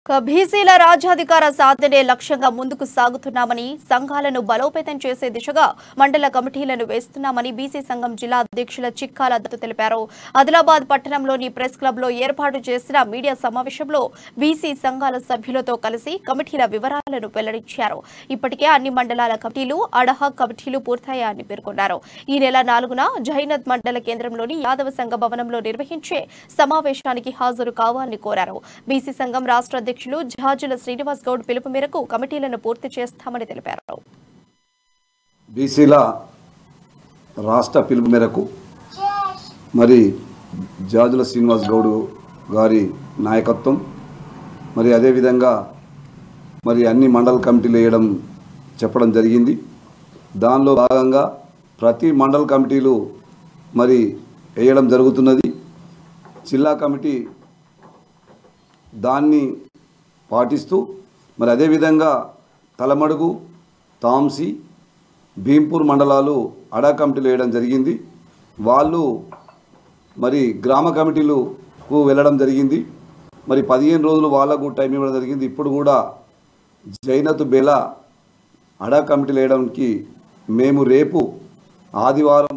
బీసీల రాజ్యాధికార సాధనే లక్ష్యంగా ముందుకు సాగుతున్నామని సంఘాలను బలోపేతం చేసే దిశగా మండల కమిటీలను వేస్తున్నామని బీసీ సంఘం జిల్లా అధ్యక్షుల చిక్కాల దత్తు తెలిపారు. ఆదిలాబాద్ పట్టణంలోని ప్రెస్ క్లబ్ లో ఏర్పాటు చేసిన మీడియా సమావేశంలో బీసీ సంఘాల సభ్యులతో కలిసి కమిటీల వివరాలను వెల్లడించారు. ఇప్పటికే అన్ని మండలాల కమిటీలు అడహాక్ కమిటీలు పూర్తయ్యాయని పేర్కొన్నారు. ఈ నెల 4న జైనత్ మండల కేంద్రంలోని యాదవ సంఘ భవనంలో నిర్వహించే సమావేశానికి హాజరు కావాలని కోరారు. బీసీ సంఘం రాష్ట్ర అధ్యక్షులు జాజుల శ్రీనివాస్ గౌడ్ పిలుపు మేరకు కమిటీలను పూర్తి చేస్తామని తెలిపారు. బీసీల రాష్ట్ర పిలుపు మేరకు మరి జాజుల శ్రీనివాస్ గౌడ్ గారి నాయకత్వం మరి అదేవిధంగా మరి అన్ని మండల కమిటీలు వేయడం చెప్పడం జరిగింది. దానిలో భాగంగా ప్రతి మండల కమిటీలు మరి వేయడం జరుగుతున్నది. జిల్లా కమిటీ దాన్ని పాటిస్తూ మరి అదేవిధంగా తలమడుగు, తాంసి, భీంపూర్ మండలాలు అడా కమిటీలు వేయడం జరిగింది. వాళ్ళు మరి గ్రామ కమిటీలకు వెళ్ళడం జరిగింది. మరి 15 రోజులు వాళ్ళకు టైం ఇవ్వడం జరిగింది. ఇప్పుడు కూడా జైనత్ బేలా అడా కమిటీలు వేయడానికి మేము రేపు ఆదివారం